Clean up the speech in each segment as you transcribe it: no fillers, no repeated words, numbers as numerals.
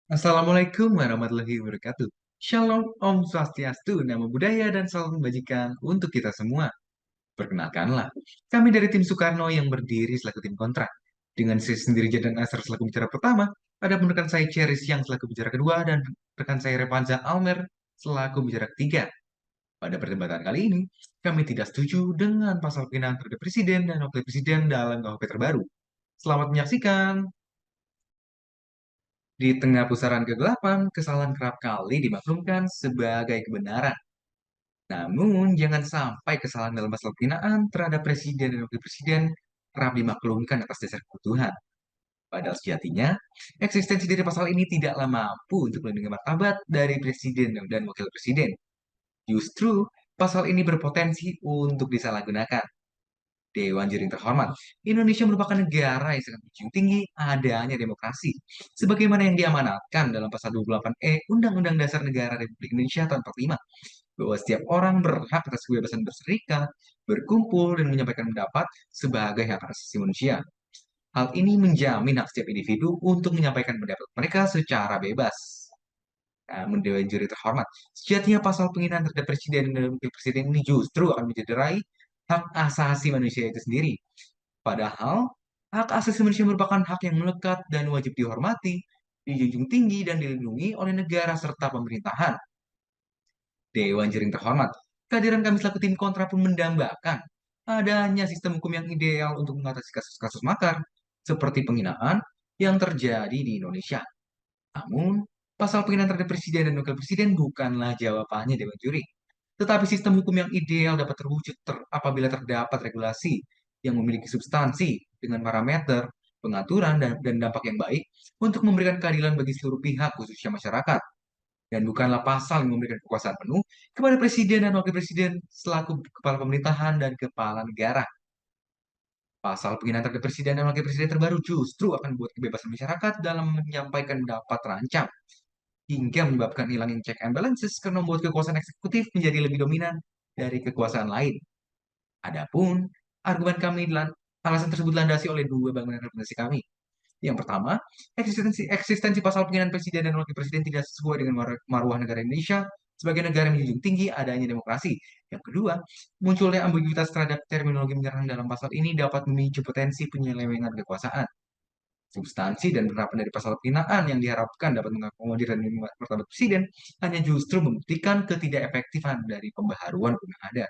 Assalamualaikum warahmatullahi wabarakatuh. Shalom, Om Swastiastu, Namo Buddhaya, dan salam kebajikan untuk kita semua. Perkenalkanlah, kami dari tim Soekarno yang berdiri selaku tim kontra. Dengan saya sendiri dan Asar selaku bicara pertama, ada pun rekan saya Cheris yang selaku bicara kedua, dan rekan saya Revanza Almer selaku bicara ketiga. Pada perdebatan kali ini, kami tidak setuju dengan pasal penghinaan terhadap Presiden dan Wakil Presiden dalam KUHP terbaru. Selamat menyaksikan. Di tengah pusaran kegelapan, kesalahan kerap kali dimaklumkan sebagai kebenaran. Namun, jangan sampai kesalahan dalam pasal penghinaan terhadap presiden dan wakil presiden kerap dimaklumkan atas dasar kebutuhan. Padahal sejatinya, eksistensi dari pasal ini tidaklah mampu untuk melindungi martabat dari presiden dan wakil presiden. Justru, pasal ini berpotensi untuk disalahgunakan. Dewan Jering terhormat, Indonesia merupakan negara yang sangat menjunjung tinggi adanya demokrasi. Sebagaimana yang diamanatkan dalam pasal 28E Undang-Undang Dasar Negara Republik Indonesia tahun 45, bahwa setiap orang berhak atas kebebasan berserikat, berkumpul, dan menyampaikan pendapat sebagai hak asasi manusia. Hal ini menjamin hak setiap individu untuk menyampaikan pendapat mereka secara bebas. Namun Dewan Juri terhormat, sejatinya pasal penghinaan terhadap presiden dan wakil presiden ini justru akan mencederai hak asasi manusia itu sendiri. Padahal, hak asasi manusia merupakan hak yang melekat dan wajib dihormati, dijunjung tinggi, dan dilindungi oleh negara serta pemerintahan. Dewan Jering terhormat, kehadiran kami selaku tim kontra pun mendambakan adanya sistem hukum yang ideal untuk mengatasi kasus-kasus makar, seperti penghinaan yang terjadi di Indonesia. Namun, pasal penghinaan terhadap presiden dan wakil presiden bukanlah jawabannya Dewan Juri. Tetapi sistem hukum yang ideal dapat terwujud apabila terdapat regulasi yang memiliki substansi dengan parameter, pengaturan, dan dampak yang baik untuk memberikan keadilan bagi seluruh pihak, khususnya masyarakat. Dan bukanlah pasal yang memberikan kekuasaan penuh kepada presiden dan wakil presiden selaku kepala pemerintahan dan kepala negara. Pasal penghinaan terhadap presiden dan wakil presiden terbaru justru akan membuat kebebasan masyarakat dalam menyampaikan pendapat terancam hingga menyebabkan hilangnya check and balances karena membuat kekuasaan eksekutif menjadi lebih dominan dari kekuasaan lain. Adapun argumen kami alasan tersebut landasi oleh dua bangunan argumentasi kami. Yang pertama, eksistensi pasal penghinaan presiden dan wakil presiden tidak sesuai dengan maruah negara Indonesia sebagai negara yang menjunjung tinggi adanya demokrasi. Yang kedua, munculnya ambiguitas terhadap terminologi menyerang dalam pasal ini dapat memicu potensi penyelewengan kekuasaan. Substansi dan penerapan dari pasal penghinaan yang diharapkan dapat mengakomodir dan martabat presiden hanya justru membuktikan ketidakefektifan dari pembaharuan hukum yang ada.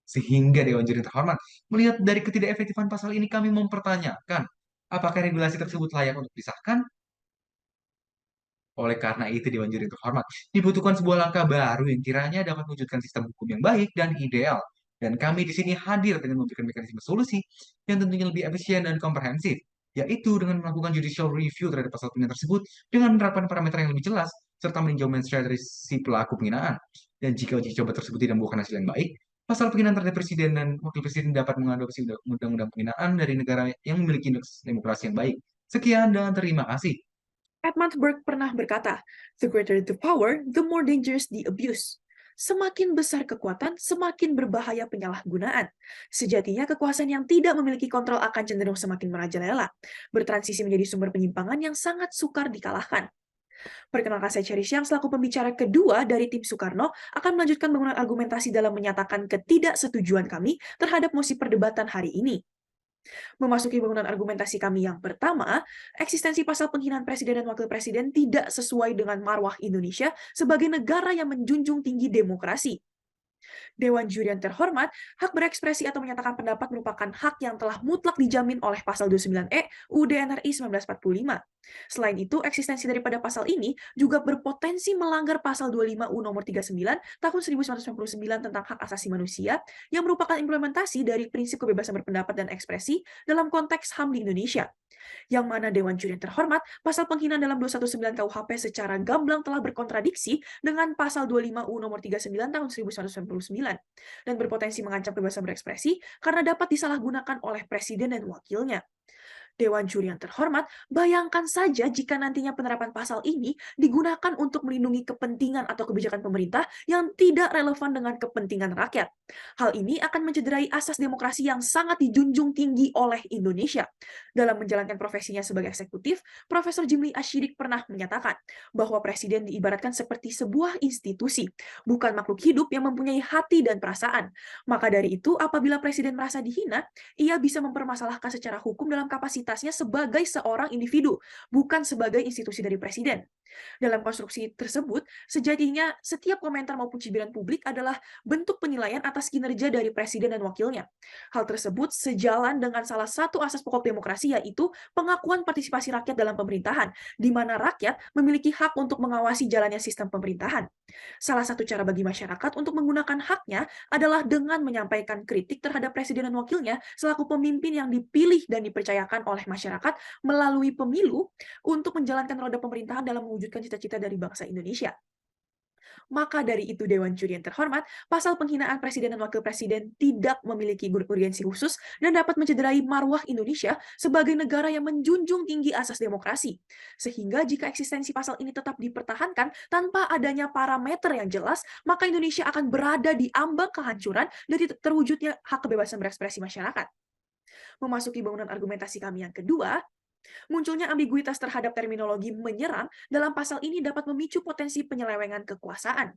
Sehingga Dewan Juri terhormat, melihat dari ketidakefektifan pasal ini kami mempertanyakan apakah regulasi tersebut layak untuk disahkan. Oleh karena itu, Dewan Juri terhormat, dibutuhkan sebuah langkah baru yang kiranya dapat mewujudkan sistem hukum yang baik dan ideal. Dan kami di sini hadir dengan memberikan mekanisme solusi yang tentunya lebih efisien dan komprehensif, yaitu dengan melakukan judicial review terhadap pasal penghinaan tersebut dengan menerapkan parameter yang lebih jelas, serta meninjau mensreah dari si pelaku penghinaan. Dan jika uji coba tersebut tidak membuahkan hasil yang baik, pasal penghinaan terhadap presiden dan wakil presiden dapat mengadopsi undang-undang penghinaan dari negara yang memiliki indeks demokrasi yang baik. Sekian dan terima kasih. Edmund Burke pernah berkata, "The greater the power, the more dangerous the abuse." Semakin besar kekuatan, semakin berbahaya penyalahgunaan. Sejatinya, kekuasaan yang tidak memiliki kontrol akan cenderung semakin merajalela, bertransisi menjadi sumber penyimpangan yang sangat sukar dikalahkan. Perkenalkan saya Cherry Syam selaku pembicara kedua dari tim Soekarno akan melanjutkan bangunan argumentasi dalam menyatakan ketidaksetujuan kami terhadap mosi perdebatan hari ini. Memasuki bangunan argumentasi kami yang pertama, eksistensi pasal penghinaan presiden dan wakil presiden tidak sesuai dengan marwah Indonesia sebagai negara yang menjunjung tinggi demokrasi. Dewan Juri yang terhormat, hak berekspresi atau menyatakan pendapat merupakan hak yang telah mutlak dijamin oleh pasal 29E UUD NRI 1945. Selain itu, eksistensi daripada pasal ini juga berpotensi melanggar pasal 25U nomor 39 tahun 1999 tentang hak asasi manusia yang merupakan implementasi dari prinsip kebebasan berpendapat dan ekspresi dalam konteks HAM di Indonesia. Yang mana Dewan Juri yang terhormat, pasal penghinaan dalam 219 KUHP secara gamblang telah berkontradiksi dengan pasal 25U nomor 39 tahun 1999 dan berpotensi mengancam kebebasan berekspresi karena dapat disalahgunakan oleh presiden dan wakilnya. Dewan Juri yang terhormat, bayangkan saja jika nantinya penerapan pasal ini digunakan untuk melindungi kepentingan atau kebijakan pemerintah yang tidak relevan dengan kepentingan rakyat. Hal ini akan mencederai asas demokrasi yang sangat dijunjung tinggi oleh Indonesia. Dalam menjalankan profesinya sebagai eksekutif, Profesor Jimli Ashidik pernah menyatakan bahwa presiden diibaratkan seperti sebuah institusi, bukan makhluk hidup yang mempunyai hati dan perasaan. Maka dari itu, apabila presiden merasa dihina, ia bisa mempermasalahkan secara hukum dalam kapasitasnya sebagai seorang individu, bukan sebagai institusi dari presiden. Dalam konstruksi tersebut, sejatinya setiap komentar maupun cibiran publik adalah bentuk penilaian atas kinerja dari presiden dan wakilnya. Hal tersebut sejalan dengan salah satu asas pokok demokrasi, yaitu pengakuan partisipasi rakyat dalam pemerintahan, di mana rakyat memiliki hak untuk mengawasi jalannya sistem pemerintahan. Salah satu cara bagi masyarakat untuk menggunakan haknya adalah dengan menyampaikan kritik terhadap presiden dan wakilnya selaku pemimpin yang dipilih dan dipercayakan oleh masyarakat melalui pemilu untuk menjalankan roda pemerintahan dalam mewujudkan cita-cita dari bangsa Indonesia. Maka dari itu, Dewan Juri yang terhormat, pasal penghinaan presiden dan wakil presiden tidak memiliki urgensi khusus dan dapat mencederai marwah Indonesia sebagai negara yang menjunjung tinggi asas demokrasi. Sehingga jika eksistensi pasal ini tetap dipertahankan tanpa adanya parameter yang jelas, maka Indonesia akan berada di ambang kehancuran dari terwujudnya hak kebebasan berekspresi masyarakat. Memasuki bangunan argumentasi kami yang kedua, munculnya ambiguitas terhadap terminologi menyerang dalam pasal ini dapat memicu potensi penyelewengan kekuasaan.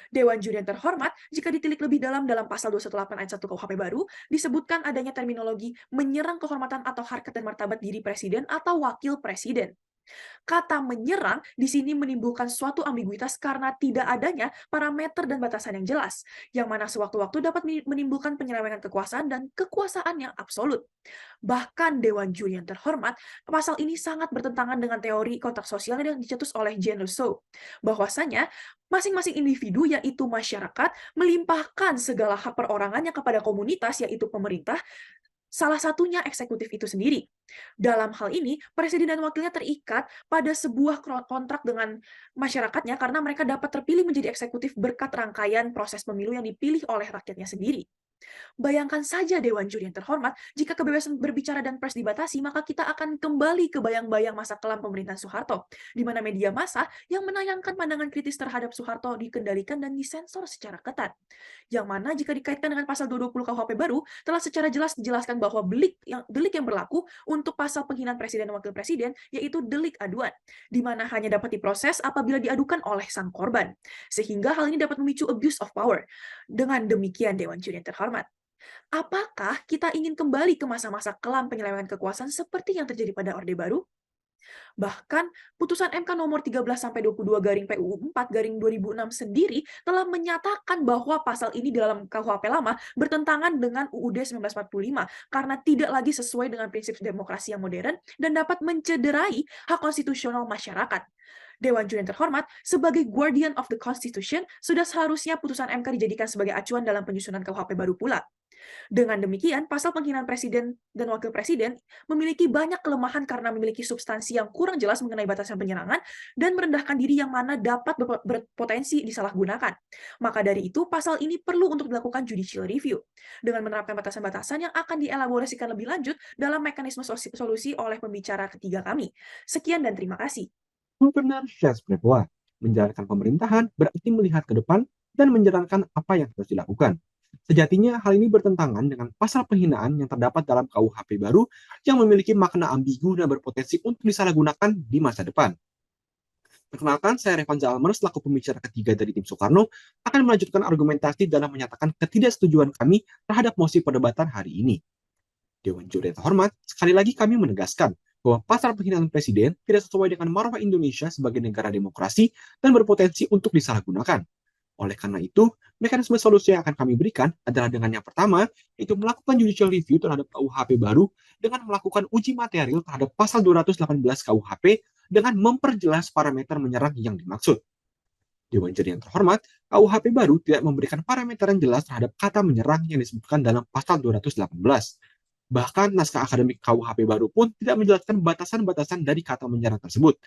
Dewan Juri yang terhormat, jika ditilik lebih dalam pasal 218 ayat 1 KUHP baru, disebutkan adanya terminologi menyerang kehormatan atau harkat dan martabat diri presiden atau wakil presiden. Kata menyerang di sini menimbulkan suatu ambiguitas karena tidak adanya parameter dan batasan yang jelas, yang mana sewaktu-waktu dapat menimbulkan penyelewengan kekuasaan dan kekuasaan yang absolut. Bahkan Dewan Juri yang terhormat, pasal ini sangat bertentangan dengan teori kontrak sosial yang dicetus oleh Jean Rousseau, bahwasanya masing-masing individu, yaitu masyarakat, melimpahkan segala hak perorangannya kepada komunitas, yaitu pemerintah, salah satunya eksekutif itu sendiri. Dalam hal ini, presiden dan wakilnya terikat pada sebuah kontrak dengan masyarakatnya karena mereka dapat terpilih menjadi eksekutif berkat rangkaian proses pemilu yang dipilih oleh rakyatnya sendiri. Bayangkan saja Dewan Juri yang terhormat, jika kebebasan berbicara dan pers dibatasi, maka kita akan kembali ke bayang-bayang masa kelam pemerintahan Soeharto, di mana media massa yang menayangkan pandangan kritis terhadap Soeharto dikendalikan dan disensor secara ketat. Yang mana jika dikaitkan dengan pasal 220 KUHP baru, telah secara jelas dijelaskan bahwa delik yang berlaku untuk pasal penghinaan presiden dan wakil presiden, yaitu delik aduan, di mana hanya dapat diproses apabila diadukan oleh sang korban. Sehingga hal ini dapat memicu abuse of power. Dengan demikian, Dewan Juri yang terhormat, apakah kita ingin kembali ke masa-masa kelam penyelewengan kekuasaan seperti yang terjadi pada Orde Baru? Bahkan, putusan MK nomor 13/22 PUU 4 2006 sendiri telah menyatakan bahwa pasal ini di dalam KUHP lama bertentangan dengan UUD 1945 karena tidak lagi sesuai dengan prinsip demokrasi yang modern dan dapat mencederai hak konstitusional masyarakat. Dewan Juri yang terhormat, sebagai guardian of the Constitution, sudah seharusnya putusan MK dijadikan sebagai acuan dalam penyusunan KUHP baru pula. Dengan demikian, pasal penghinaan presiden dan wakil presiden memiliki banyak kelemahan karena memiliki substansi yang kurang jelas mengenai batasan penyerangan dan merendahkan diri yang mana dapat berpotensi disalahgunakan. Maka dari itu, pasal ini perlu untuk dilakukan judicial review dengan menerapkan batasan-batasan yang akan dielaborasikan lebih lanjut dalam mekanisme solusi oleh pembicara ketiga kami. Sekian dan terima kasih. Gubernur Charles Brepoa menjalankan pemerintahan berarti melihat ke depan dan menjalankan apa yang harus dilakukan. Sejatinya hal ini bertentangan dengan pasal penghinaan yang terdapat dalam KUHP baru yang memiliki makna ambigu dan berpotensi untuk disalahgunakan di masa depan. Perkenalkan, saya Revan Zalmer selaku pembicara ketiga dari tim Soekarno akan melanjutkan argumentasi dalam menyatakan ketidaksetujuan kami terhadap mosi perdebatan hari ini. Dewan Juri yang terhormat, sekali lagi kami menegaskan bahwa pasal penghinaan presiden tidak sesuai dengan marwah Indonesia sebagai negara demokrasi dan berpotensi untuk disalahgunakan. Oleh karena itu, mekanisme solusi yang akan kami berikan adalah dengan yang pertama, yaitu melakukan judicial review terhadap KUHP baru dengan melakukan uji material terhadap pasal 218 KUHP dengan memperjelas parameter menyerang yang dimaksud. Dewan Juri yang terhormat, KUHP baru tidak memberikan parameter yang jelas terhadap kata menyerang yang disebutkan dalam pasal 218. Bahkan naskah akademik KUHP baru pun tidak menjelaskan batasan-batasan dari kata menyerang tersebut,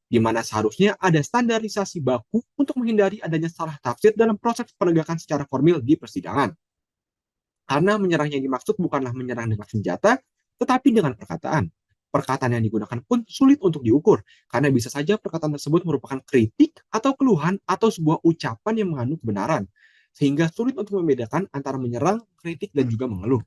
di mana seharusnya ada standarisasi baku untuk menghindari adanya salah tafsir dalam proses penegakan secara formil di persidangan. Karena menyerang yang dimaksud bukanlah menyerang dengan senjata, tetapi dengan perkataan. Perkataan yang digunakan pun sulit untuk diukur, karena bisa saja perkataan tersebut merupakan kritik atau keluhan atau sebuah ucapan yang mengandung kebenaran, sehingga sulit untuk membedakan antara menyerang, kritik, dan juga mengeluh.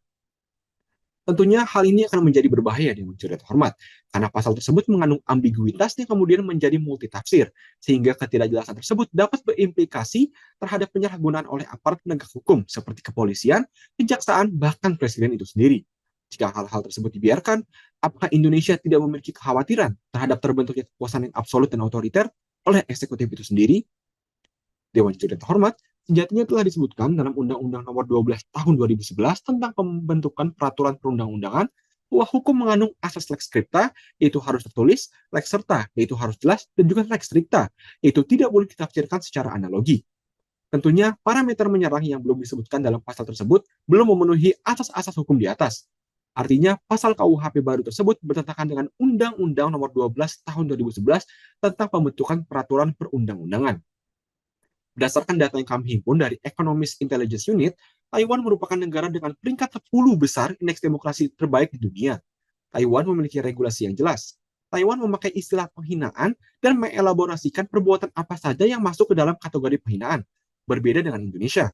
Tentunya hal ini akan menjadi berbahaya di mencuri terhormat, karena pasal tersebut mengandung ambiguitas yang kemudian menjadi multitafsir, sehingga ketidakjelasan tersebut dapat berimplikasi terhadap penyalahgunaan oleh aparat penegak hukum seperti kepolisian, kejaksaan, bahkan presiden itu sendiri. Jika hal-hal tersebut dibiarkan, apakah Indonesia tidak memiliki kekhawatiran terhadap terbentuknya kekuasaan yang absolut dan otoriter oleh eksekutif itu sendiri? Dewan Juri Terhormat sejatinya telah disebutkan dalam Undang-Undang Nomor 12 Tahun 2011 tentang pembentukan peraturan perundang-undangan bahwa hukum mengandung asas lex scripta, yaitu harus tertulis, lex serta, yaitu harus jelas, dan juga lex stricta, yaitu tidak boleh ditafsirkan secara analogi. Tentunya, parameter menyerang yang belum disebutkan dalam pasal tersebut belum memenuhi asas-asas hukum di atas. Artinya, pasal KUHP baru tersebut bertentangan dengan Undang-Undang Nomor 12 Tahun 2011 tentang pembentukan peraturan perundang-undangan. Berdasarkan data yang kami himpun dari Economist Intelligence Unit, Taiwan merupakan negara dengan peringkat 10 besar indeks demokrasi terbaik di dunia. Taiwan memiliki regulasi yang jelas. Taiwan memakai istilah penghinaan dan mengelaborasikan perbuatan apa saja yang masuk ke dalam kategori penghinaan, berbeda dengan Indonesia.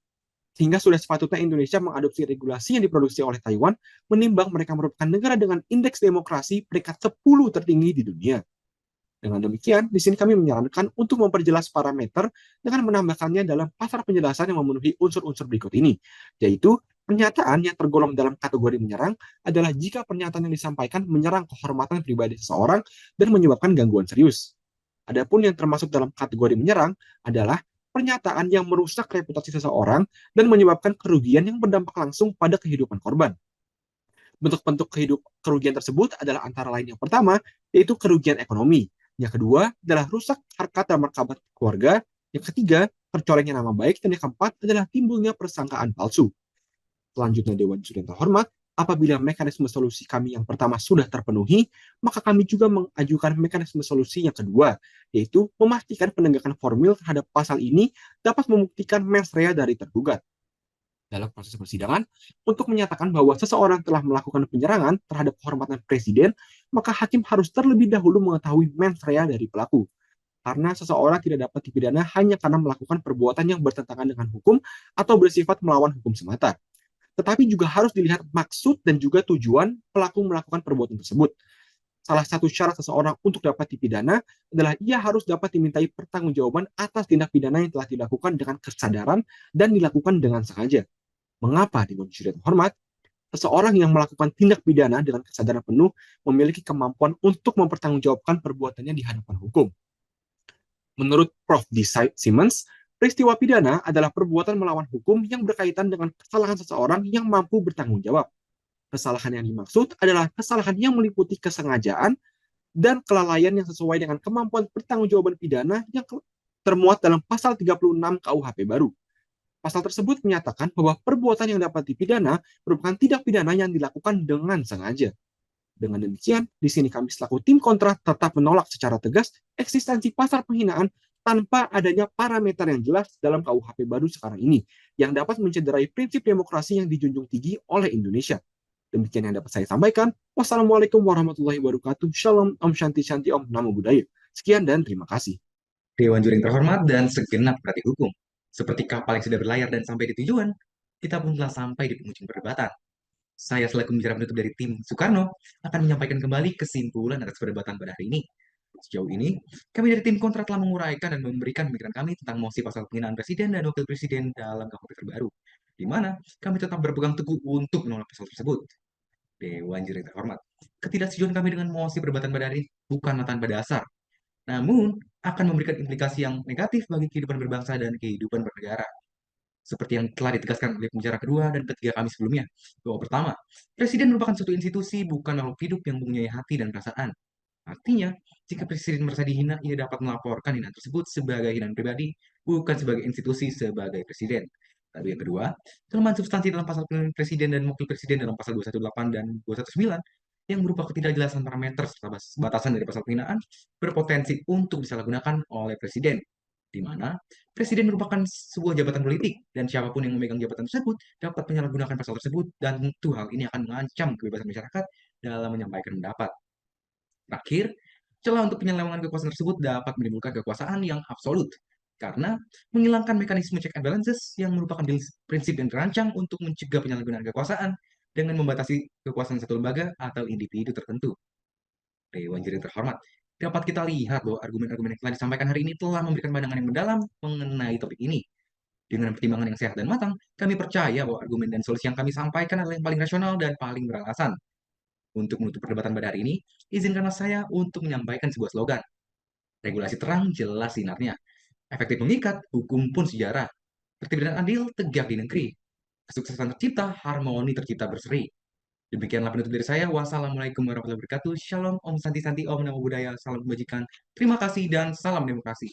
Sehingga sudah sepatutnya Indonesia mengadopsi regulasi yang diproduksi oleh Taiwan, menimbang mereka merupakan negara dengan indeks demokrasi peringkat 10 tertinggi di dunia. Dengan demikian, di sini kami menyarankan untuk memperjelas parameter dengan menambahkannya dalam pasal penjelasan yang memenuhi unsur-unsur berikut ini, yaitu pernyataan yang tergolong dalam kategori menyerang adalah jika pernyataan yang disampaikan menyerang kehormatan pribadi seseorang dan menyebabkan gangguan serius. Adapun yang termasuk dalam kategori menyerang adalah pernyataan yang merusak reputasi seseorang dan menyebabkan kerugian yang berdampak langsung pada kehidupan korban. Bentuk-bentuk kerugian tersebut adalah antara lain yang pertama, yaitu kerugian ekonomi. Yang kedua adalah rusak harkat dan martabat keluarga. Yang ketiga, tercorengnya nama baik. Dan yang keempat adalah timbulnya persangkaan palsu. Selanjutnya, Dewan Juri yang terhormat, apabila mekanisme solusi kami yang pertama sudah terpenuhi, maka kami juga mengajukan mekanisme solusi yang kedua, yaitu memastikan penegakan formil terhadap pasal ini dapat membuktikan mens rea dari tergugat. Dalam proses persidangan, untuk menyatakan bahwa seseorang telah melakukan penyerangan terhadap kehormatan presiden, maka hakim harus terlebih dahulu mengetahui mens rea dari pelaku. Karena seseorang tidak dapat dipidana hanya karena melakukan perbuatan yang bertentangan dengan hukum atau bersifat melawan hukum semata. Tetapi juga harus dilihat maksud dan juga tujuan pelaku melakukan perbuatan tersebut. Salah satu syarat seseorang untuk dapat dipidana adalah ia harus dapat dimintai pertanggungjawaban atas tindak pidana yang telah dilakukan dengan kesadaran dan dilakukan dengan sengaja. Mengapa Dewan Juri Terhormat? Seseorang yang melakukan tindak pidana dengan kesadaran penuh memiliki kemampuan untuk mempertanggungjawabkan perbuatannya di hadapan hukum. Menurut Prof. D. Simmons, peristiwa pidana adalah perbuatan melawan hukum yang berkaitan dengan kesalahan seseorang yang mampu bertanggung jawab. Kesalahan yang dimaksud adalah kesalahan yang meliputi kesengajaan dan kelalaian yang sesuai dengan kemampuan pertanggungjawaban pidana yang termuat dalam pasal 36 KUHP baru. Pasal tersebut menyatakan bahwa perbuatan yang dapat dipidana merupakan tindak pidana yang dilakukan dengan sengaja. Dengan demikian, di sini kami selaku tim kontra tetap menolak secara tegas eksistensi pasal penghinaan tanpa adanya parameter yang jelas dalam KUHP baru sekarang ini, yang dapat mencederai prinsip demokrasi yang dijunjung tinggi oleh Indonesia. Demikian yang dapat saya sampaikan. Wassalamualaikum warahmatullahi wabarakatuh. Shalom, Om Shanti Shanti, Om Namo Buddhaya. Sekian dan terima kasih. Dewan Juri yang terhormat dan segenap penegak hukum. Seperti kapal yang sudah berlayar dan sampai di tujuan, kita pun telah sampai di penghujung perdebatan. Saya selaku pembicara penutup dari tim Soekarno akan menyampaikan kembali kesimpulan atas perdebatan pada hari ini. Sejauh ini, kami dari tim kontra telah menguraikan dan memberikan pemikiran kami tentang mosi pasal penghinaan presiden dan wakil presiden dalam KUHP terbaru, di mana kami tetap berpegang teguh untuk menolak pasal tersebut. Dewan Juri terhormat, ketidaksetujuan kami dengan mosi perdebatan pada hari ini bukanlah tanpa dasar, namun akan memberikan implikasi yang negatif bagi kehidupan berbangsa dan kehidupan bernegara. Seperti yang telah ditegaskan oleh pembicara kedua dan ketiga kami sebelumnya, bahwa pertama, presiden merupakan suatu institusi bukan makhluk hidup yang mempunyai hati dan perasaan. Artinya, jika presiden merasa dihina, ia dapat melaporkan hinaan tersebut sebagai hinaan pribadi, bukan sebagai institusi sebagai presiden. Tapi yang kedua, kelemahan substansi dalam pasal pemilihan presiden dan wakil presiden dalam pasal 218 dan 219 yang berupa ketidakjelasan parameter serta batasan dari pasal penghinaan berpotensi untuk disalahgunakan oleh presiden, di mana presiden merupakan sebuah jabatan politik dan siapapun yang memegang jabatan tersebut dapat menyalahgunakan pasal tersebut dan tentu hal ini akan mengancam kebebasan masyarakat dalam menyampaikan pendapat. Terakhir, celah untuk penyelewengan kekuasaan tersebut dapat menimbulkan kekuasaan yang absolut karena menghilangkan mekanisme check and balances yang merupakan prinsip yang dirancang untuk mencegah penyalahgunaan kekuasaan dengan membatasi kekuasaan satu lembaga atau individu tertentu. Dewan Juri terhormat, dapat kita lihat bahwa argumen-argumen yang telah disampaikan hari ini telah memberikan pandangan yang mendalam mengenai topik ini. Dengan pertimbangan yang sehat dan matang, kami percaya bahwa argumen dan solusi yang kami sampaikan adalah yang paling rasional dan paling beralasan. Untuk menutup perdebatan pada hari ini, izinkanlah saya untuk menyampaikan sebuah slogan. Regulasi terang, jelas sinarnya. Efektif mengikat, hukum pun sejarah. Tertib dan adil, tegak di negeri. Kesuksesan tercipta, harmoni tercipta berseri. Demikianlah penutup dari saya. Wassalamualaikum warahmatullahi wabarakatuh. Shalom, Om Santi Santi, Om Namo Buddhaya, salam kebajikan. Terima kasih dan salam demokrasi.